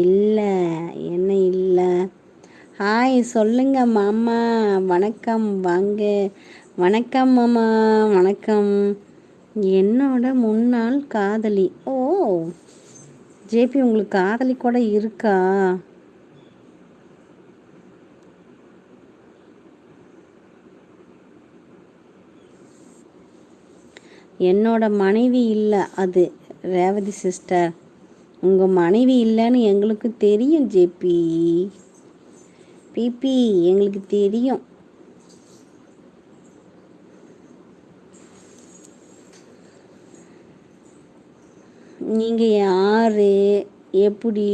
இல்லை, என்ன இல்லை. ஹாய் சொல்லுங்க மாமா. வணக்கம், வாங்க. வணக்கம் மாமா, வணக்கம். என்னோட முன்னாள் காதலி. ஓ ஜேபி, உங்களுக்கு காதலி கூட இருக்கா? என்னோட மனைவி இல்லை அது. ரேவதி சிஸ்டர், உங்கள் மனைவி இல்லைன்னு எங்களுக்கு தெரியும் ஜேபி. பிபி, எங்களுக்கு தெரியும். நீங்கள் யார், எப்படி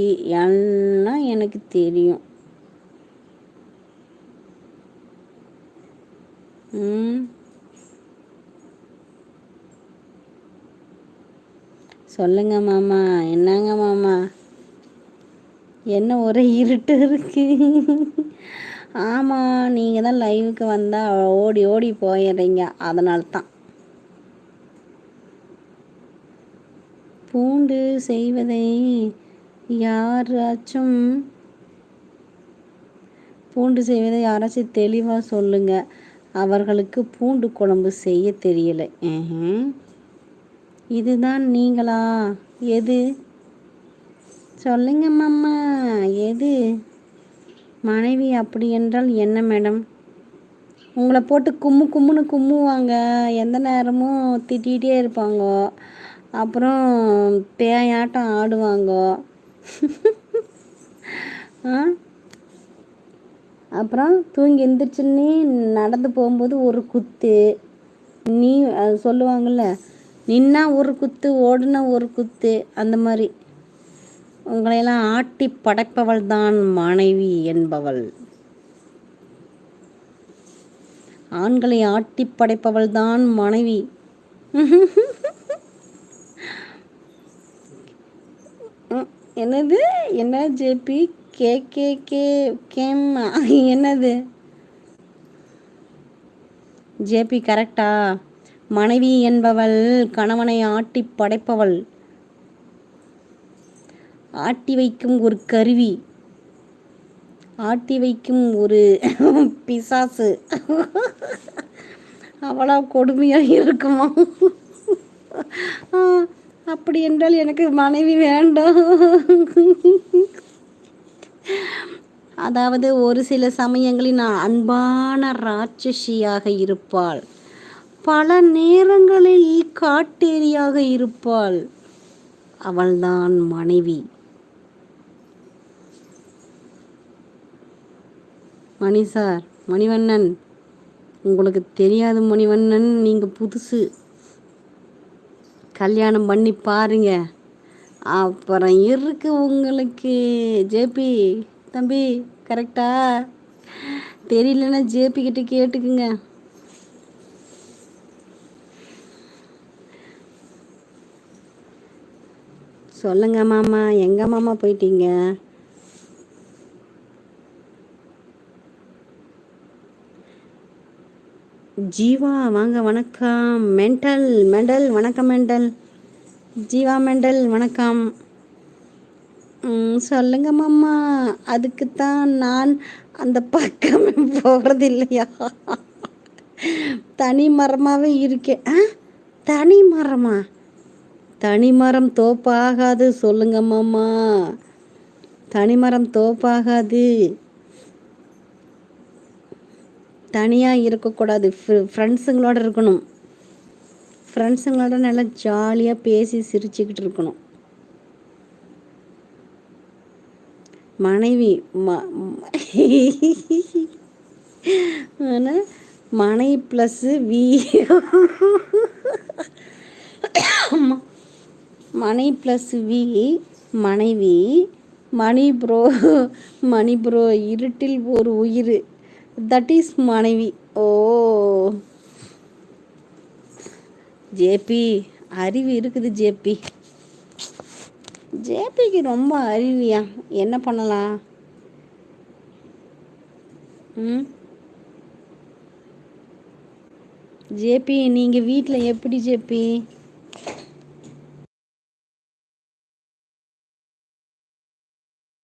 எல்லாம் எனக்கு தெரியும். சொல்லுங்க மாமா. என்னங்க மாமா, என்ன ஒரே இருட்டு இருக்கு? ஆமாம், நீங்கள் தான் லைவுக்கு வந்தால் ஓடி ஓடி போயிடுறீங்க, அதனால தான். பூண்டு செய்வதை யாராச்சும் தெளிவாக சொல்லுங்கள். அவர்களுக்கு பூண்டு குழம்பு செய்ய தெரியலை. இதுதான் நீங்களா? எது சொல்லுங்க மாமா, எது? மனைவி அப்படி என்றால் என்ன மேடம்? உங்களை போட்டு கும்முன்னு கும்முவாங்க, எந்த நேரமும் திட்டிகிட்டே இருப்பாங்க, அப்புறம் பேயாட்டம் ஆடுவாங்க. அப்புறம் தூங்கி எந்திரிச்சுன்னு நடந்து போகும்போது ஒரு குத்து. நீ சொல்லுவாங்கள்ல, நின்னா ஒரு குத்து, ஓடுனா ஒரு குத்து, அந்த மாதிரி. உங்களையெல்லாம் ஆட்டி படைப்பவள் தான் மனைவி என்பவள். ஆண்களை ஆட்டி படைப்பவள் தான் மனைவி. என்னது? என்ன ஜேபி? கேம் என்னது ஜேபி? கரெக்டா? மனைவி என்பவள் கணவனை ஆட்டி படைப்பவள், ஆட்டி வைக்கும் ஒரு கருவி, ஆட்டி வைக்கும் ஒரு பிசாசு. அவ்வளோ கொடுமையாக இருக்குமா? அப்படி என்றால் எனக்கு மனைவி வேண்டாம். அதாவது ஒரு சில சமயங்களில் நான் அன்பான ராட்சசியாக இருப்பாள், பல நேரங்களில் காட்டேரியாக இருப்பாள். அவள்தான் மனைவி. மணி சார், மணிவண்ணன், உங்களுக்கு தெரியாது மணிவண்ணன், நீங்கள் புதுசு. கல்யாணம் பண்ணி பாருங்க, அப்புறம் இருக்கு உங்களுக்கு. ஜேபி தம்பி, கரெக்டா? தெரியலன்னா ஜேபி கிட்ட கேட்டுக்குங்க. சொல்லுங்க மாமா, எங்க மாமா போயிட்டீங்க? ஜீவா வாங்க, வணக்கம். மெண்டல் வணக்கம். மெண்டல் ஜீவா, மெண்டல் வணக்கம். சொல்லுங்க மாமா. அதுக்குத்தான் நான் அந்த பக்கமே போகிறது இல்லையா, தனி மரமாகவே இருக்கேன். தனி மரமா? தனி மரம் தோப்பாகாது. சொல்லுங்க மாமா, தனி மரம் தோப்பாகாது. தனியாக இருக்கக்கூடாது, ஃப்ரெண்ட்ஸுங்களோட இருக்கணும். ஃப்ரெண்ட்ஸுங்களோட நல்லா ஜாலியாக பேசி சிரிச்சுக்கிட்டு இருக்கணும். மனைவி மனை ப்ளஸ் வி, மனை ப்ளஸ் வி மனைவி. மணி ப்ரோ இருட்டில் ஒரு உயிர், தட் இஸ் மனைவி. ஓ ஜேபி, அறிவு இருக்குது ஜேபி. ஜேபிக்கு ரொம்ப அறிவியா, என்ன பண்ணலாம்? ஜேபி, நீங்கள் வீட்டில் எப்படி ஜேபி?